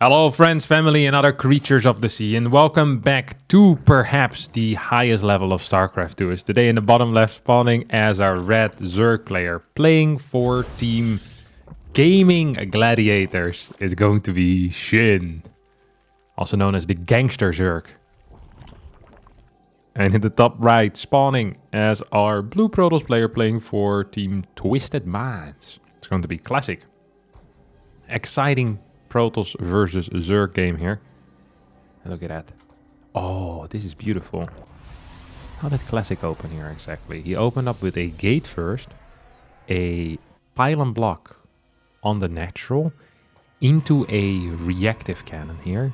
Hello friends, family and other creatures of the sea, and welcome back to perhaps the highest level of StarCraft 2. Is today in the bottom left spawning as our red Zerg player playing for Team Gaming Gladiators. It's going to be Shin, also known as the Gangster Zerg. And in the top right spawning as our blue Protoss player playing for Team Twisted Minds. It's going to be classic. Exciting Protoss versus Zerg game here. And look at that. Oh, this is beautiful. How did Classic open here exactly? He opened up with a gate first, a pylon block on the natural, into a reactive cannon here,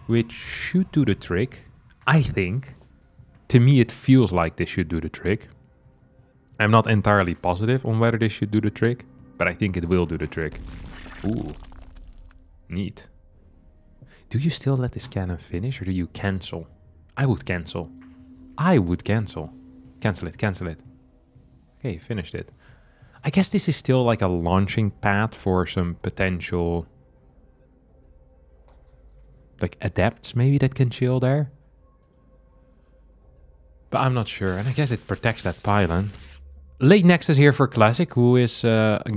which should do the trick, I think. To me, it feels like this should do the trick. I'm not entirely positive on whether this should do the trick, but I think it will do the trick. Ooh. Neat. Do you still let this cannon finish or do you cancel? I would cancel. I would cancel. Cancel it, cancel it. Okay, finished it. I guess this is still like a launching pad for some potential like adepts maybe that can chill there. But I'm not sure, and I guess it protects that pylon. Late Nexus here for Classic, who is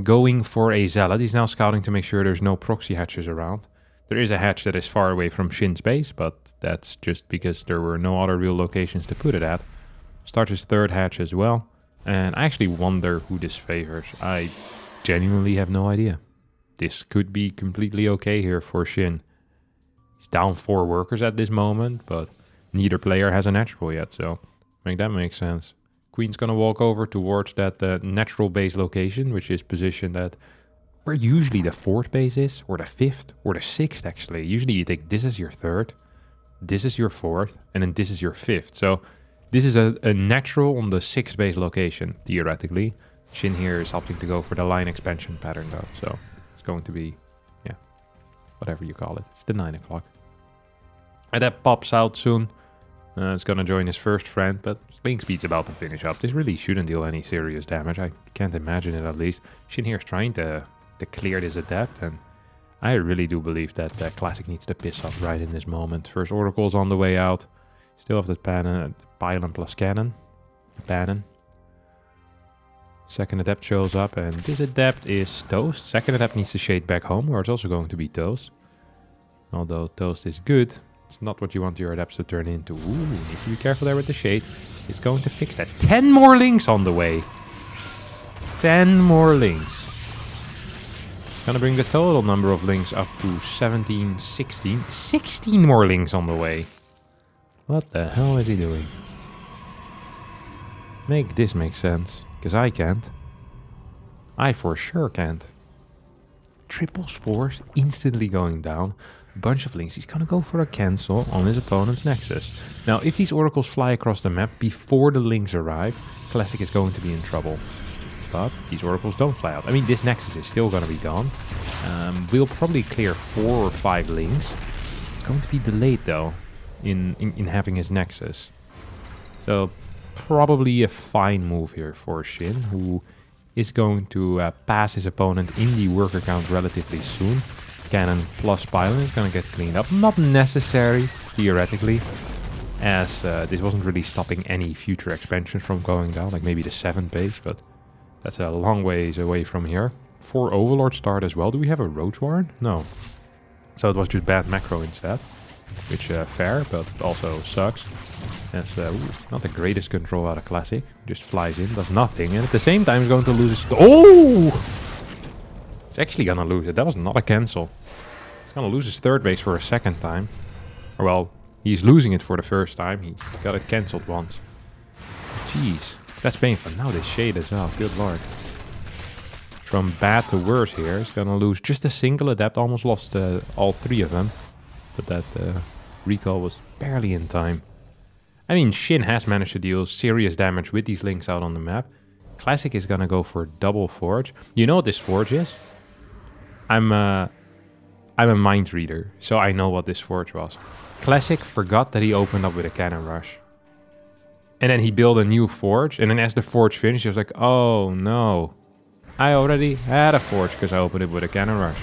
going for a Zealot. He's now scouting to make sure there's no proxy hatches around. There is a hatch that is far away from Shin's base, but that's just because there were no other real locations to put it at. Starts his third hatch as well. And I actually wonder who this favors. I genuinely have no idea. This could be completely okay here for Shin. He's down 4 workers at this moment, but neither player has a natural yet, so make that make sense. Queen's gonna walk over towards that natural base location, which is positioned at where usually the 4th base is, or the 5th, or the 6th actually. Usually you take this as your 3rd, this is your 4th, and then this is your 5th. So this is a natural on the 6th base location, theoretically. Shin here is opting to go for the line expansion pattern though, so it's going to be, yeah, whatever you call it. It's the 9 o'clock. And that pops out soon. It's gonna join his first friend, but Link Speed's about to finish up. This really shouldn't deal any serious damage. I can't imagine it at least. Shin here is trying to clear this adept, and I really do believe that Classic needs to piss off right in this moment. First Oracle's on the way out. Still have that pylon plus cannon. Cannon. Second adept shows up, and this adept is toast. Second adept needs to shade back home, or it's also going to be toast. Although toast is good, it's not what you want your adepts to turn into. Ooh, needs to be careful there with the shade. It's going to fix that. 10 more links on the way. 10 more links. Gonna bring the total number of links up to 17, 16. 16 more links on the way. What the hell is he doing? Make this make sense. Because I can't. I for sure can't. Triple spores instantly going down. Bunch of links. He's gonna go for a cancel on his opponent's nexus. Now, if these oracles fly across the map before the links arrive, Classic is going to be in trouble. But these oracles don't fly out. I mean, this nexus is still gonna be gone. We'll probably clear 4 or 5 links. It's going to be delayed though in having his nexus. So probably a fine move here for Shin, who is going to pass his opponent in the worker count relatively soon. Cannon plus pylon is going to get cleaned up. Not necessary, theoretically, as this wasn't really stopping any future expansions from going down, like maybe the 7th base, but that's a long ways away from here. 4 Overlords start as well. Do we have a Roach Warren? No. So it was just bad macro instead, which fair, but also sucks. That's not the greatest control out of Classic. Just flies in, does nothing, and at the same time is going to lose his... Oh! It's actually gonna lose it. That was not a cancel. He's gonna lose his 3rd base for a 2nd time. Or well, he's losing it for the 1st time. He got it cancelled once. Jeez, that's painful. Now this shade as well. Good lord. From bad to worse here. He's gonna lose just a single adept. Almost lost all 3 of them. But that recall was barely in time. I mean, Shin has managed to deal serious damage with these links out on the map. Classic is gonna go for double forge. You know what this forge is? I'm a mind reader, so I know what this forge was. Classic forgot that he opened up with a cannon rush. And then he built a new forge, and then as the forge finished, he was like, oh no. I already had a forge because I opened it with a cannon rush.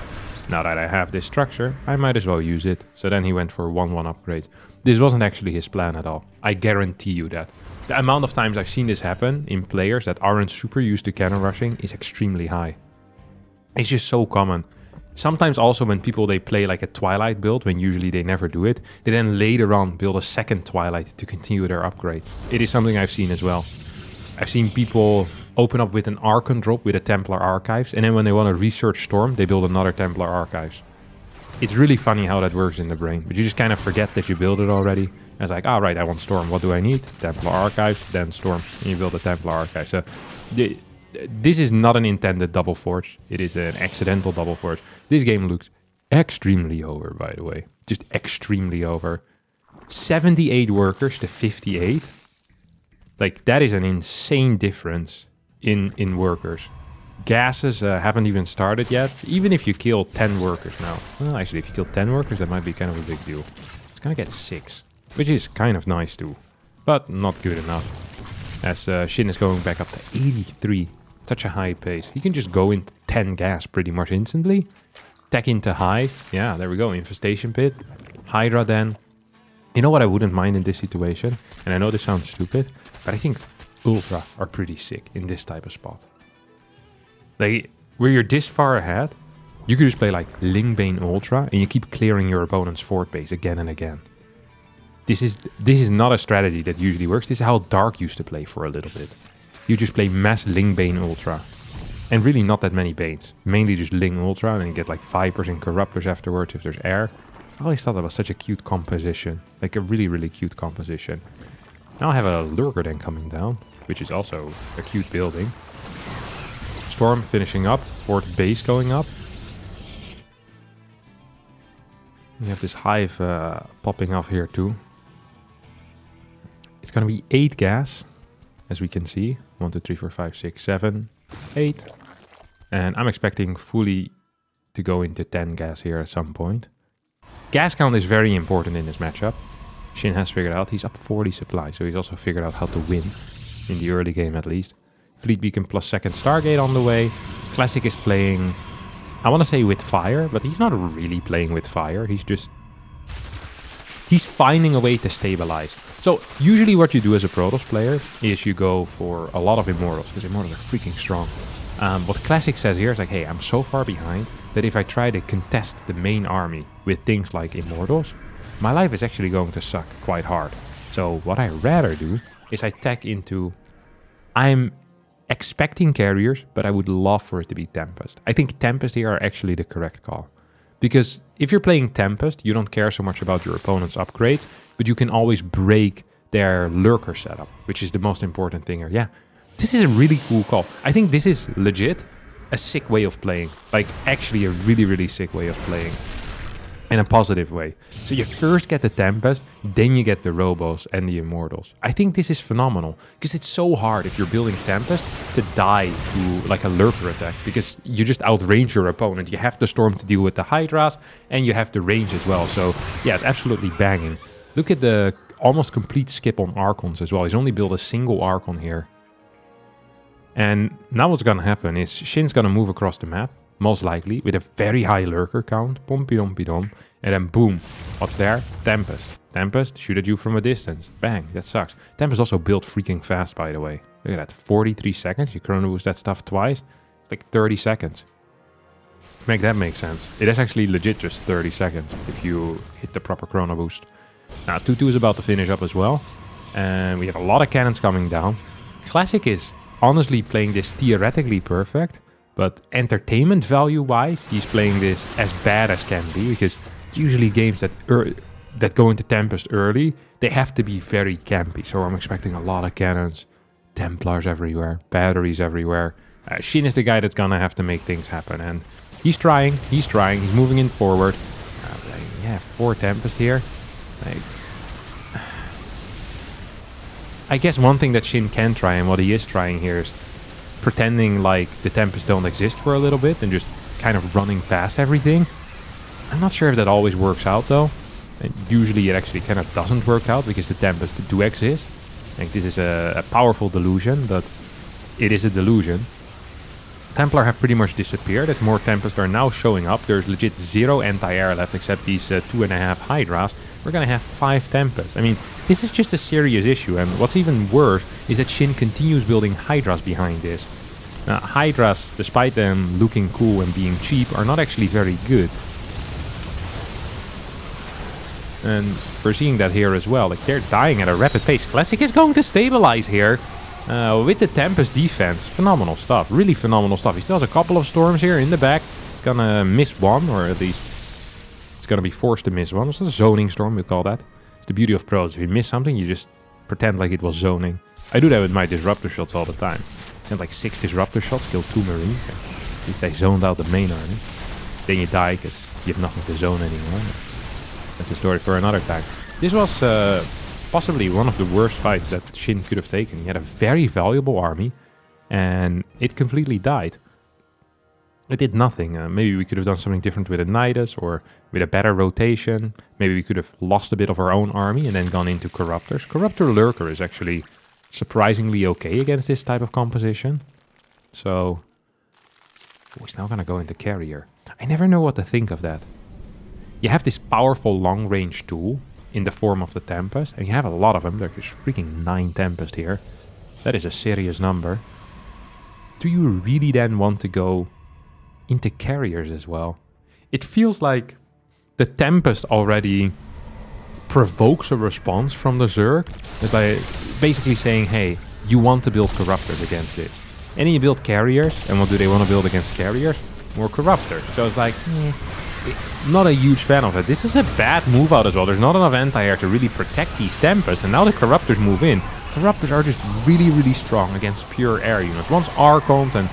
Now that I have this structure, I might as well use it. So then he went for 1-1 upgrade. This wasn't actually his plan at all. I guarantee you that. The amount of times I've seen this happen in players that aren't super used to cannon rushing is extremely high. It's just so common. Sometimes also when people, they play like a Twilight build, when usually they never do it, they then later on build a second Twilight to continue their upgrade. It is something I've seen as well. I've seen people open up with an Archon drop with a Templar Archives, and then when they want to research Storm, they build another Templar Archives. It's really funny how that works in the brain, but you just kind of forget that you build it already. And it's like, oh, right, I want Storm. What do I need? Templar Archives, then Storm. And you build a Templar Archive. So this is not an intended double forge. It is an accidental double forge. This game looks extremely over, by the way. Just extremely over. 78 workers to 58. Like, that is an insane difference in workers. Gases haven't even started yet. Even if you kill 10 workers now. Well, actually, if you kill 10 workers, that might be kind of a big deal. It's gonna get 6. Which is kind of nice too. But not good enough. As Shin is going back up to 83. Such a high pace. He can just go into 10 gas pretty much instantly. Tech into Hive. Yeah, there we go. Infestation Pit. Hydra then. You know what I wouldn't mind in this situation? And I know this sounds stupid, but I think Ultras are pretty sick in this type of spot. Like, where you're this far ahead, you could just play like Lingbane Ultra and you keep clearing your opponent's fort base again and again. This is not a strategy that usually works. This is how Dark used to play for a little bit. You just play mass Lingbane Ultra. And really not that many Banes. Mainly just Ling Ultra, and you get like Vipers and Corruptors afterwards if there's air. I always thought that was such a cute composition. Like a really, really cute composition. Now I have a Lurker then coming down, which is also a cute building. Storm finishing up, fort base going up. We have this Hive popping off here too. It's gonna be 8 gas, as we can see. 1, 2, 3, 4, 5, 6, 7, 8. And I'm expecting fully to go into 10 gas here at some point. Gas count is very important in this matchup. Shin has figured out he's up 40 supply, so he's also figured out how to win. In the early game at least. Fleet Beacon plus second Stargate on the way. Classic is playing, I want to say with fire, but he's not really playing with fire. He's finding a way to stabilize. So usually what you do as a Protoss player is you go for a lot of Immortals, because Immortals are freaking strong. What Classic says here is like, hey, I'm so far behind that if I try to contest the main army with things like Immortals, my life is actually going to suck quite hard. So what I rather do is I tech into, I'm expecting carriers, but I would love for it to be Tempest. I think Tempest here are actually the correct call. Because if you're playing Tempest, you don't care so much about your opponent's upgrades, but you can always break their Lurker setup, which is the most important thing here. Yeah, this is a really cool call. I think this is legit a sick way of playing. Like, actually a really, really sick way of playing. In a positive way. So you first get the Tempest, then you get the Robos and the Immortals. I think this is phenomenal, because it's so hard if you're building Tempest to die to like a Lurker attack, because you just outrange your opponent. You have the Storm to deal with the Hydras, and you have the range as well. So yeah, it's absolutely banging. Look at the almost complete skip on Archons as well. He's only built a single Archon here. And now what's gonna happen is Shin's gonna move across the map. Most likely, with a very high Lurker count. Pompidom. And then boom. What's there? Tempest. Tempest, shoot at you from a distance. Bang, that sucks. Tempest also built freaking fast, by the way. Look at that, 43 seconds. You chrono boost that stuff twice. It's like 30 seconds. Make that make sense. It is actually legit just 30 seconds if you hit the proper chrono boost. Now, 2-2 is about to finish up as well. And we have a lot of cannons coming down. Classic is honestly playing this theoretically perfect. But entertainment value-wise, he's playing this as bad as can be, because usually games that go into Tempest early, they have to be very campy. So I'm expecting a lot of cannons, Templars everywhere, batteries everywhere. Shin is the guy that's gonna have to make things happen, and he's trying, he's moving in forward. Yeah, 4 Tempest here. I guess one thing that Shin can try, and what he is trying here, is pretending like the Tempest don't exist for a little bit and just kind of running past everything. I'm not sure if that always works out though. And usually it actually kind of doesn't work out because the Tempest do exist. I think this is a powerful delusion, but it is a delusion. Templar have pretty much disappeared as more Tempests are now showing up. There's legit 0 anti-air left except these 2.5 Hydras. We're gonna have 5 Tempests. I mean, this is just a serious issue, and what's even worse is that Shin continues building Hydras behind this. Hydras, despite them looking cool and being cheap, are not actually very good. And we're seeing that here as well. Like, they're dying at a rapid pace. Classic is going to stabilize here with the Tempest defense. Phenomenal stuff. Really phenomenal stuff. He still has a couple of storms here in the back. Gonna miss one, or at least it's gonna be forced to miss one. It's a zoning storm, we call that. It's the beauty of pros. If you miss something, you just pretend like it was zoning. I do that with my disruptor shots all the time. Send like 6 disruptor shots, kill 2 marines. At least I zoned out the main army. Then you die because you have nothing to zone anymore. That's a story for another time. This was possibly one of the worst fights that Shin could have taken. He had a very valuable army, and it completely died. It did nothing. Maybe we could have done something different with a Nidus, or with a better rotation. Maybe we could have lost a bit of our own army and then gone into Corruptors. Corruptor Lurker is actually surprisingly okay against this type of composition. So, he's now gonna go into Carrier. I never know what to think of that. You have this powerful long-range tool in the form of the Tempest, and you have a lot of them. There's freaking 9 Tempest here. That is a serious number. Do you really then want to go into Carriers as well? It feels like the Tempest already provokes a response from the Zerg. It's like basically saying, hey, you want to build Corruptors against this. And then you build Carriers, and what do they want to build against Carriers? More Corruptors. So it's like, not a huge fan of it. This is a bad move out as well. There's not enough anti-air to really protect these Tempests, and now the Corruptors move in. Corruptors are just really, really strong against pure air units. Once Archons and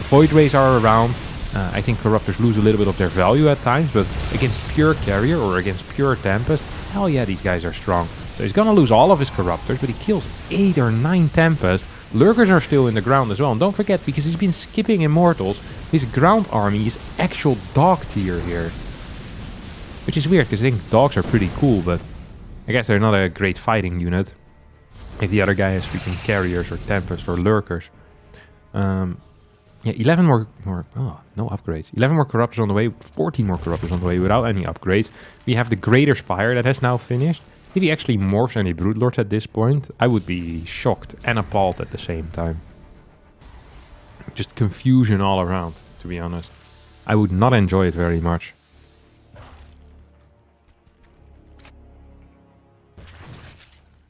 Void Rays are around, I think Corruptors lose a little bit of their value at times, but against pure Carrier or against pure Tempest, hell yeah, these guys are strong. So he's gonna lose all of his Corruptors, but he kills 8 or 9 Tempest. Lurkers are still in the ground as well, and don't forget, because he's been skipping Immortals, his ground army is actual dog tier here. Which is weird, because I think dogs are pretty cool, but I guess they're not a great fighting unit. If the other guy has freaking Carriers or Tempest or Lurkers. Yeah, 11 more... Oh, no upgrades. 11 more Corruptors on the way, 14 more Corruptors on the way without any upgrades. We have the Greater Spire that has now finished. If he actually morphs any Broodlords at this point, I would be shocked and appalled at the same time. Just confusion all around, to be honest. I would not enjoy it very much.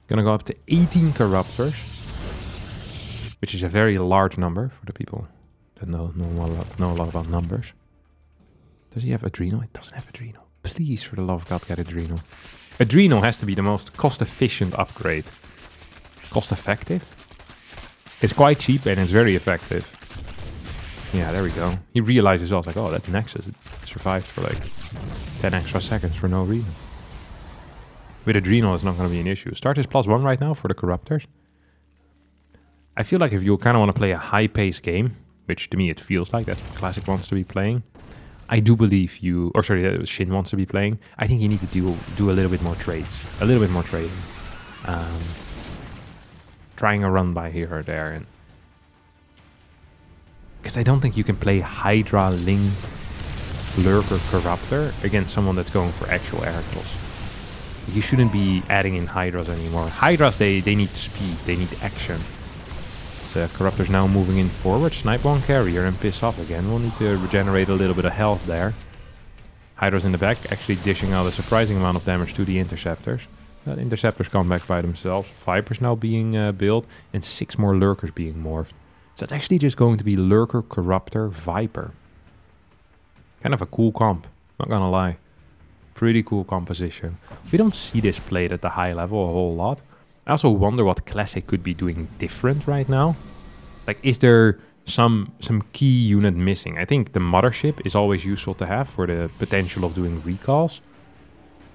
Gonna go up to 18 Corruptors, which is a very large number for the people that know a lot about numbers. Does he have Adrenal? It doesn't have Adrenal. Please, for the love of God, get Adrenal. Adrenal has to be the most cost-efficient upgrade. Cost-effective? It's quite cheap and it's very effective. Yeah, there we go. He realizes also, like, oh, that Nexus survived for like 10 extra seconds for no reason. With Adrenal, it's not going to be an issue. Start is +1 right now for the Corruptors. I feel like if you kind of want to play a high-paced game, which to me it feels like that's what Classic wants to be playing, I do believe you, or sorry, Shin wants to be playing. I think you need to do a little bit more trades, a little bit more trading, trying a run by here or there, and because I don't think you can play Hydra, Ling, Lurker, Corruptor against someone that's going for actual air kills. You shouldn't be adding in Hydras anymore. Hydras, they need speed, they need action. So Corruptor's now moving in forward, snipe one Carrier and piss off again. We'll need to regenerate a little bit of health there. Hydra's in the back, actually dishing out a surprising amount of damage to the Interceptors. Interceptors come back by themselves. Vipers now being built, and 6 more Lurkers being morphed. So it's actually just going to be Lurker, Corruptor, Viper. Kind of a cool comp, not gonna lie. Pretty cool composition. We don't see this played at the high level a whole lot. I also wonder what Classic could be doing different right now. Like, is there some key unit missing? I think the Mothership is always useful to have for the potential of doing recalls.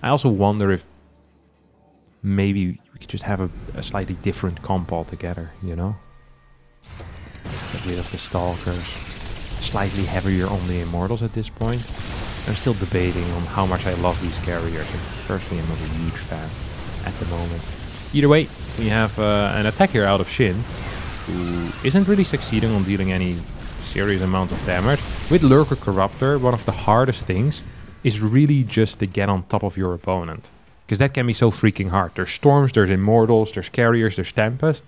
I also wonder if maybe we could just have a slightly different comp altogether, you know? Get rid of the Stalkers. Slightly heavier on the Immortals at this point. I'm still debating on how much I love these Carriers. And personally, I'm not a huge fan at the moment. Either way, we have an attack here out of Shin. who isn't really succeeding on dealing any serious amounts of damage. With Lurker Corruptor, one of the hardest things is really just to get on top of your opponent. Because that can be so freaking hard. There's Storms, there's Immortals, there's Carriers, there's Tempest.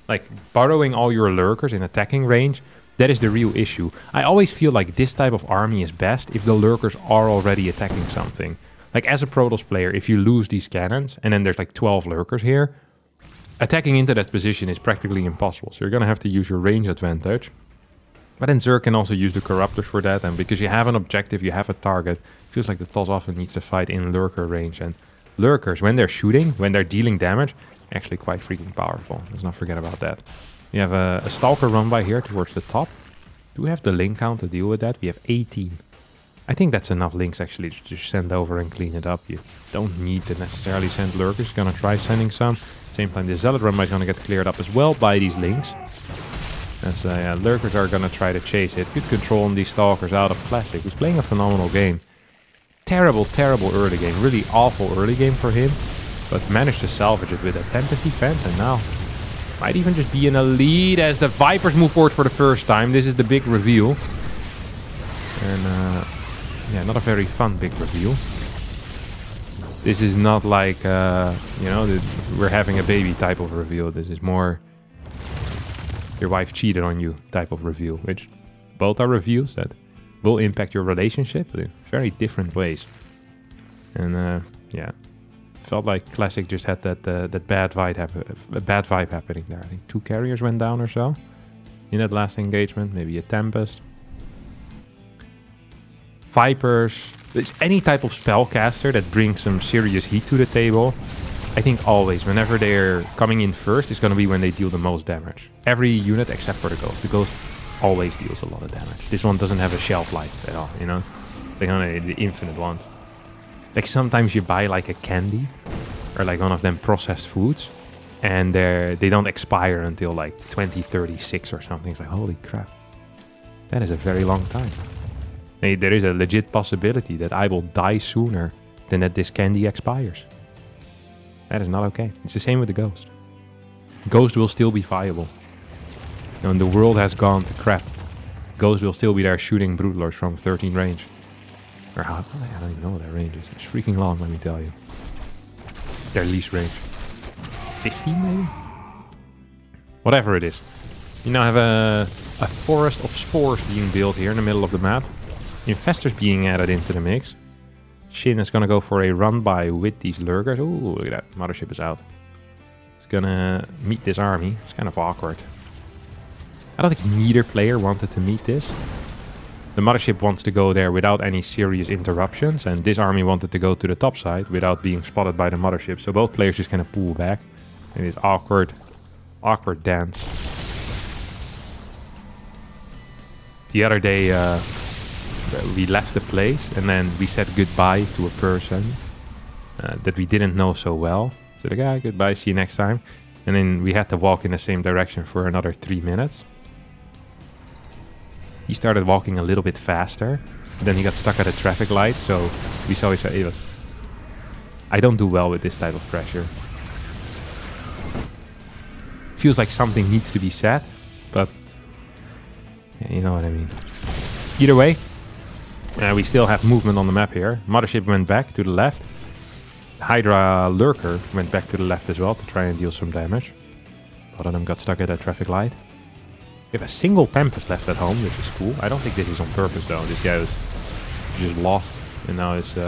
Like, borrowing all your Lurkers in attacking range, that is the real issue. I always feel like this type of army is best if the Lurkers are already attacking something. Like, as a Protoss player, if you lose these cannons, and then there's like 12 Lurkers here, attacking into that position is practically impossible. So you're going to have to use your range advantage. But then Zerg can also use the Corruptors for that. And because you have an objective, you have a target, it feels like the TOS often needs to fight in Lurker range. And Lurkers, when they're shooting, when they're dealing damage, actually quite freaking powerful. Let's not forget about that. We have a Stalker run by here towards the top. Do we have the link count to deal with that? We have 18. I think that's enough links actually to just send over and clean it up. You don't need to necessarily send Lurkers. Gonna try sending some. At the same time, the Zealot run by is gonna get cleared up as well by these links. As Lurkers are gonna try to chase it. Good control on these Stalkers out of Classic, who's playing a phenomenal game. Terrible, terrible early game. Really awful early game for him. But managed to salvage it with a Tempest defense, and now might even just be in a lead as the Vipers move forward for the first time. This is the big reveal. And yeah, not a very fun big reveal. This is not like, you know, we're having a baby type of reveal. This is more your wife cheated on you type of reveal, which both are reveals that will impact your relationship, but in very different ways. And yeah, felt like Classic just had that bad vibe happening there. I think 2 Carriers went down or so in that last engagement. Maybe a Tempest. Vipers. It's any type of spellcaster that brings some serious heat to the table. I think always, whenever they're coming in first, it's going to be when they deal the most damage. Every unit except for the Ghost. The Ghost always deals a lot of damage. This one doesn't have a shelf life at all, you know? It's like one of the infinite ones. Like sometimes you buy like a candy or like one of them processed foods and they don't expire until like 2036 or something. It's like, holy crap. That is a very long time. There is a legit possibility that I will die sooner than that this candy expires. That is not okay. It's the same with the Ghost. Ghost will still be viable. When the world has gone to crap, Ghost will still be there shooting Broodlords from 13 range. Or how, I don't even know what their range is. It's freaking long, let me tell you. Their least range. 15 maybe? Whatever it is. You now have a forest of spores being built here in the middle of the map. Infestors being added into the mix. Shin is gonna go for a run-by with these Lurkers. Ooh, look at that. Mothership is out. He's gonna meet this army. It's kind of awkward. I don't think neither player wanted to meet this. The Mothership wants to go there without any serious interruptions. And this army wanted to go to the top side without being spotted by the Mothership. So both players just kind of pull back. It is awkward dance. The other day, we left the place and then we said goodbye to a person that we didn't know so well. So the guy, goodbye, see you next time. And then we had to walk in the same direction for another 3 minutes. He started walking a little bit faster. Then he got stuck at a traffic light, so we saw each other. I don't do well with this type of pressure. Feels like something needs to be said, but yeah, you know what I mean. Either way, we still have movement on the map here. Mothership went back to the left. Hydra Lurker went back to the left as well to try and deal some damage. Both of them got stuck at that traffic light. We have a single Tempest left at home, which is cool. I don't think this is on purpose though. This guy was just lost and now is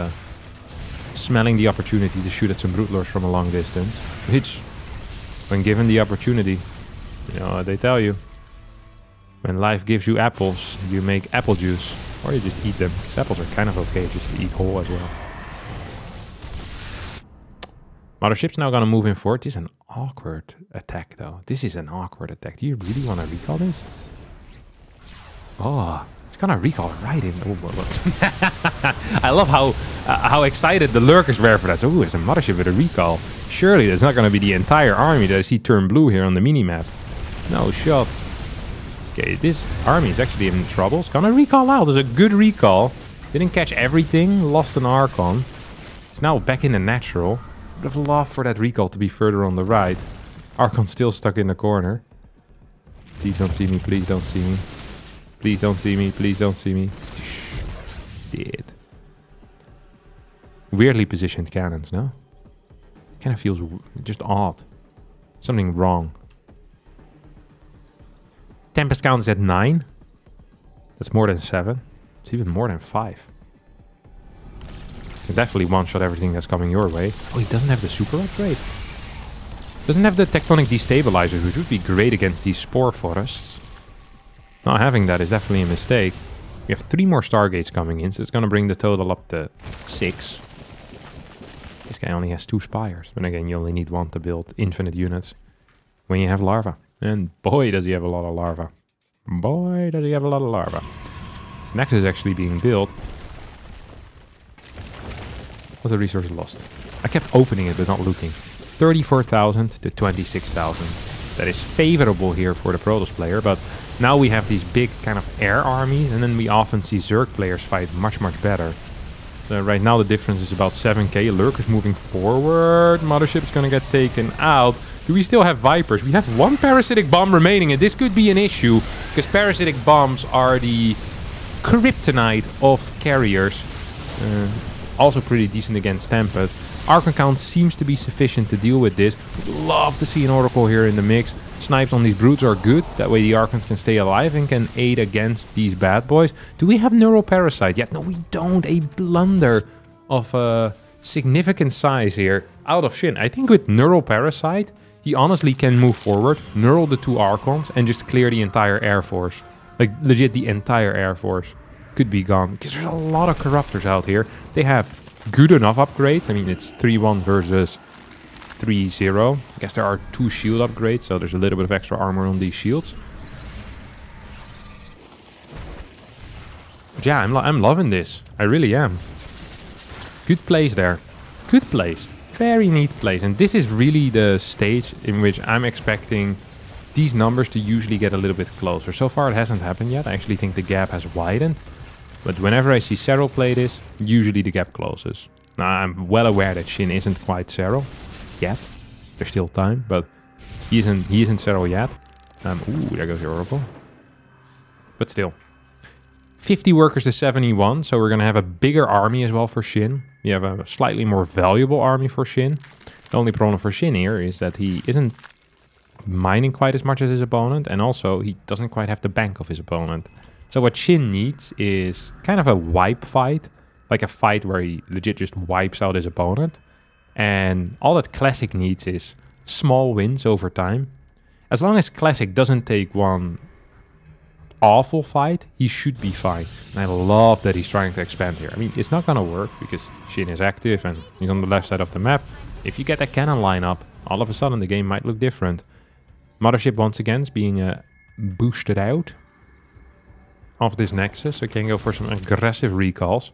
smelling the opportunity to shoot at some Broodlords from a long distance. Which, when given the opportunity, you know, they tell you, when life gives you apples, you make apple juice. Or you just eat them. Because apples are kind of okay just to eat whole as well. Mothership's now gonna move in forward. This is an awkward attack though. This is an awkward attack. Do you really want to recall this? Oh, it's gonna recall right in. Oh, what? I love how excited the Lurkers were for that. So, ooh, it's a Mothership with a recall. Surely there's not gonna be the entire army that I see turn blue here on the minimap. No shot. Okay, this army is actually in trouble. It's gonna recall out. There's a good recall. Didn't catch everything. Lost an Archon. It's now back in the natural. Would have loved for that recall to be further on the right. Archon still stuck in the corner. Please don't see me. Please don't see me. Please don't see me. Please don't see me. Did. Weirdly positioned cannons, no? Kind of feels just odd. Something wrong. Tempest count is at 9. That's more than 7. It's even more than 5. You can definitely one-shot everything that's coming your way. Oh, he doesn't have the super upgrade. Doesn't have the tectonic destabilizers, which would be great against these spore forests. Not having that is definitely a mistake. We have 3 more Stargates coming in, so it's going to bring the total up to 6. This guy only has 2 Spires. But again, you only need 1 to build infinite units when you have larva. And boy, does he have a lot of larva. Boy, does he have a lot of larva. This Nexus is actually being built. What's the resource lost? I kept opening it, but not looting. 34,000 to 26,000. That is favorable here for the Protoss player, but now we have these big kind of air armies, and then we often see Zerg players fight much, much better. So right now the difference is about 7k. Lurkers moving forward. Mothership is going to get taken out. Do we still have Vipers? We have 1 parasitic bomb remaining, and this could be an issue, because parasitic bombs are the kryptonite of carriers. Also pretty decent against Tempest. Archon count seems to be sufficient to deal with this. Would love to see an Oracle here in the mix. Snipes on these brutes are good. That way the Archons can stay alive and can aid against these bad boys. Do we have Neural Parasite yet? No, we don't. A blunder of significant size here out of Shin. I think with Neural Parasite, he honestly can move forward, neural the 2 Archons, and just clear the entire Air Force. Like, legit, the entire Air Force could be gone. Because there's a lot of Corruptors out here. They have good enough upgrades. I mean, it's 3-1 versus 3-0. I guess there are 2 shield upgrades, so there's a little bit of extra armor on these shields. But yeah, I'm loving this. I really am. Good place there. Good place. Very neat place. And this is really the stage in which I'm expecting these numbers to usually get a little bit closer. So far it hasn't happened yet. I actually think the gap has widened. But whenever I see Serral play this, usually the gap closes. Now, I'm well aware that Shin isn't quite Serral yet. There's still time, but he isn't Serral yet. Ooh, there goes the Oracle. But still. 50 workers to 71, so we're going to have a bigger army as well for Shin. We have a slightly more valuable army for Shin. The only problem for Shin here is that he isn't mining quite as much as his opponent, and also he doesn't quite have the bank of his opponent. So what Shin needs is kind of a wipe fight, like a fight where he legit just wipes out his opponent. And all that Classic needs is small wins over time. As long as Classic doesn't take one awful fight, he should be fine. And I love that he's trying to expand here. I mean, it's not going to work because Shin is active and he's on the left side of the map. If you get a cannon lineup, all of a sudden the game might look different. Mothership once again is being boosted out of this Nexus. So can go for some aggressive recalls.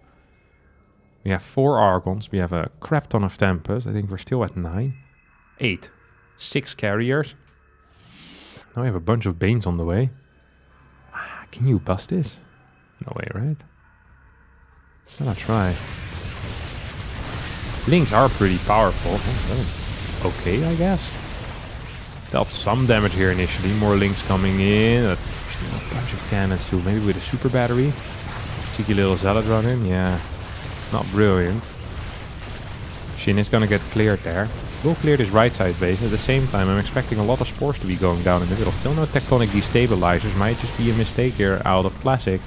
We have 4 Archons. We have a crap ton of Tempest. I think we're still at 9. 8. 6 carriers. Now we have a bunch of Banes on the way. Can you bust this? No way, right? I'll try. Links are pretty powerful. Okay, I guess. Dealt some damage here initially. More links coming in. A bunch of cannons too. Maybe with a super battery. Cheeky little Zealot run in. Yeah. Not brilliant. Shin is gonna get cleared there. We'll clear this right side base. At the same time, I'm expecting a lot of spores to be going down in the middle. Still no tectonic destabilizers. Might just be a mistake here out of Classic.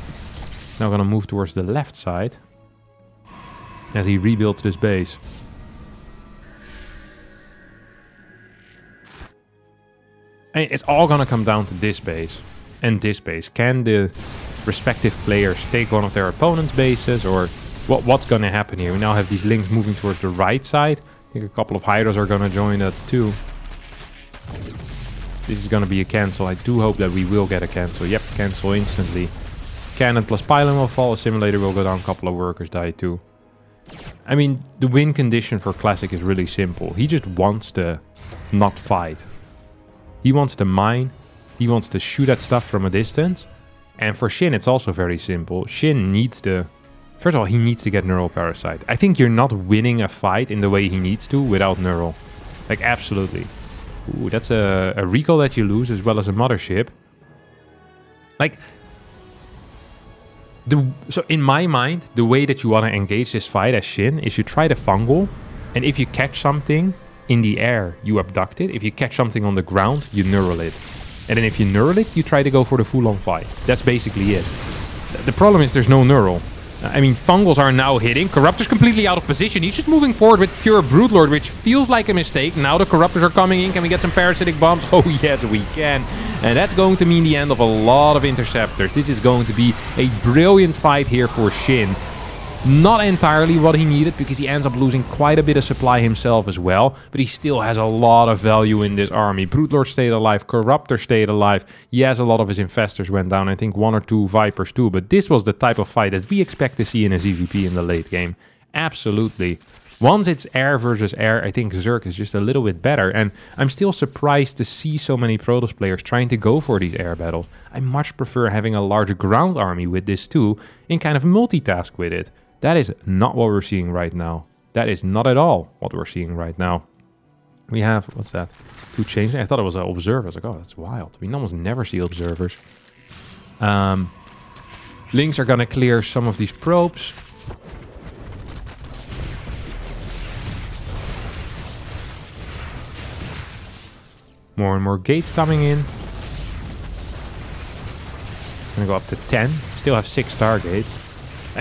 Now gonna move towards the left side as he rebuilds this base. And it's all gonna come down to this base and this base. Can the respective players take one of their opponent's bases, or what's gonna happen here? We now have these links moving towards the right side. I think a couple of Hydras are gonna join that too. This is gonna be a cancel. I do hope that we will get a cancel. Yep, cancel instantly. Cannon plus pylon will fall. Assimilator will go down. A couple of workers die too. I mean, the win condition for Classic is really simple. He just wants to not fight. He wants to mine. He wants to shoot at stuff from a distance. And for Shin, it's also very simple. Shin needs to... First of all, he needs to get Neural Parasite. I think you're not winning a fight in the way he needs to without Neural. Like, absolutely. Ooh, that's a recall that you lose as well as a Mothership. Like, so in my mind, the way that you want to engage this fight as Shin is you try the fungal, and if you catch something in the air, you abduct it. If you catch something on the ground, you neural it. And then if you neural it, you try to go for the full-on fight. That's basically it. The problem is there's no neural. I mean, fungals are now hitting. Corruptor's completely out of position. He's just moving forward with pure Brute Lord, which feels like a mistake. Now the Corruptors are coming in. Can we get some parasitic bombs? Oh, yes, we can. And that's going to mean the end of a lot of Interceptors. This is going to be a brilliant fight here for Shin. Not entirely what he needed, because he ends up losing quite a bit of supply himself as well. But he still has a lot of value in this army. Brute Lord stayed alive. Corruptor stayed alive. Yes, a lot of his Infestors went down. I think 1 or 2 Vipers too. But this was the type of fight that we expect to see in a ZVP in the late game. Absolutely. Once it's air versus air, I think Zerg is just a little bit better. And I'm still surprised to see so many Protoss players trying to go for these air battles. I much prefer having a larger ground army with this too, and kind of multitask with it. That is not what we're seeing right now. That is not at all what we're seeing right now. We have, what's that? 2 changes. I thought it was an observer. I was like, oh, that's wild. We almost never see observers. Lynx are going to clear some of these probes. More and more gates coming in. Gonna go up to 10. Still have 6 stargates.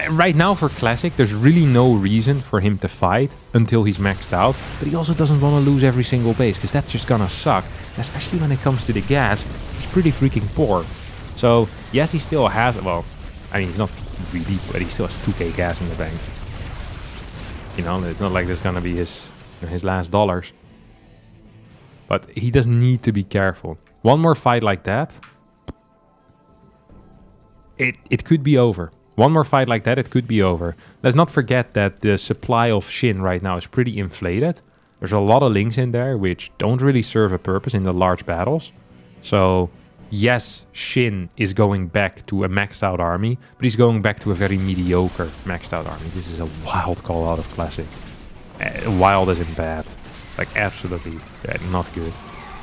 Right now for Classic, there's really no reason for him to fight until he's maxed out. But he also doesn't want to lose every single base, because that's just gonna suck. Especially when it comes to the gas, he's pretty freaking poor. So, yes, he still has... Well, I mean, he's not really, but he still has 2k gas in the bank. You know, it's not like there's gonna be his last dollars. But he does need to be careful. One more fight like that, it could be over. One more fight like that, it could be over. Let's not forget that the supply of Shin right now is pretty inflated. There's a lot of links in there which don't really serve a purpose in the large battles. So, yes, Shin is going back to a maxed out army, but he's going back to a very mediocre maxed out army. This is a wild call out of Classic. Wild as in bad. Like, absolutely not good.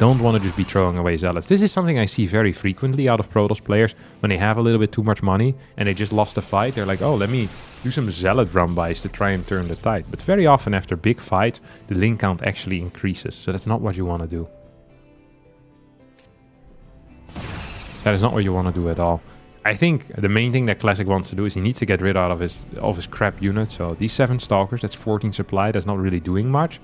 Don't want to just be throwing away Zealots. This is something I see very frequently out of Protoss players. When they have a little bit too much money and they just lost a fight, they're like, oh, let me do some Zealot run-bys to try and turn the tide. But very often after big fights, the link count actually increases. So that's not what you want to do. That is not what you want to do at all. I think the main thing that Classic wants to do is he needs to get rid of his crap unit. So these 7 Stalkers, that's 14 supply, that's not really doing much.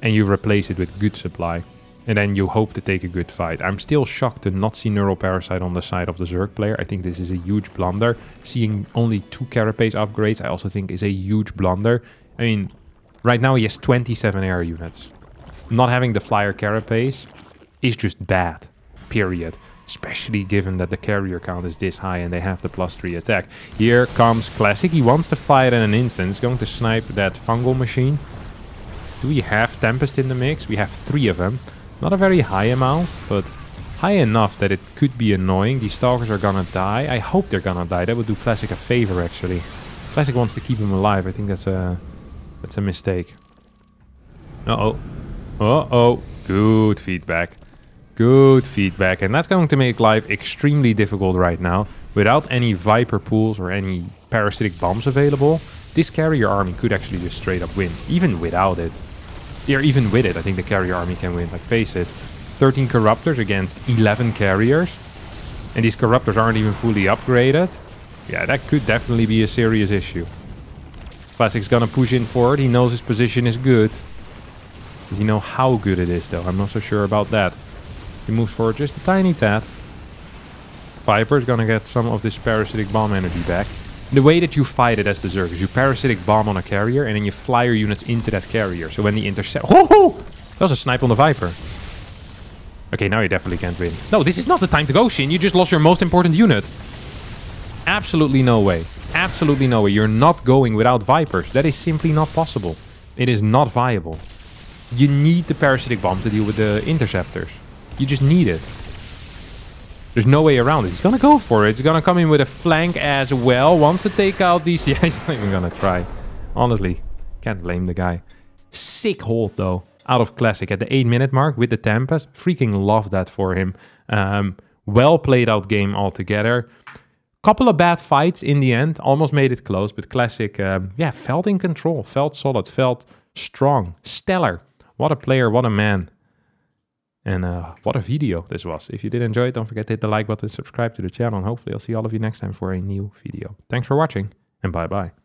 And you replace it with good supply. And then you hope to take a good fight. I'm still shocked to not see Neural Parasite on the side of the Zerg player. I think this is a huge blunder. Seeing only 2 Carapace upgrades, I also think is a huge blunder. I mean, right now he has 27 air units. Not having the Flyer Carapace is just bad, period. Especially given that the carrier count is this high and they have the +3 attack. Here comes Classic. He wants to fight in an instant. He's going to snipe that fungal machine. Do we have Tempest in the mix? We have 3 of them. Not a very high amount, but high enough that it could be annoying. These Stalkers are gonna die. I hope they're gonna die. That would do Classic a favor, actually. Classic wants to keep him alive. I think that's a mistake. Uh-oh. Uh-oh. Good feedback. Good feedback. And that's going to make life extremely difficult right now. Without any Viper pools or any parasitic bombs available, this carrier army could actually just straight up win. Even without it. Or even with it, I think the carrier army can win. Like, face it. 13 Corruptors against 11 carriers. And these Corruptors aren't even fully upgraded. Yeah, that could definitely be a serious issue. Classic's gonna push in forward. He knows his position is good. Does he know how good it is, though? I'm not so sure about that. He moves forward just a tiny tad. Viper's gonna get some of this parasitic bomb energy back. The way that you fight it as the Zerg is you parasitic bomb on a carrier and then you fly your units into that carrier. So when the intercept... Oh! That was a snipe on the Viper. Okay, now you definitely can't win. No, this is not the time to go, Shin. You just lost your most important unit. Absolutely no way. Absolutely no way. You're not going without Vipers. That is simply not possible. It is not viable. You need the parasitic bomb to deal with the interceptors. You just need it. There's no way around it. He's gonna go for it. He's gonna come in with a flank as well. Wants to take out these... Yeah, he's not even gonna try. Honestly, can't blame the guy. Sick hold, though, out of Classic at the 8-minute mark with the Tempest. Freaking love that for him. Well played out game altogether. Couple of bad fights in the end. Almost made it close, but classic. Yeah, felt in control. Felt solid. Felt strong. Stellar. What a player. What a man. And what a video this was. If you did enjoy it, don't forget to hit the like button, subscribe to the channel, and hopefully I'll see all of you next time for a new video. Thanks for watching, and bye-bye.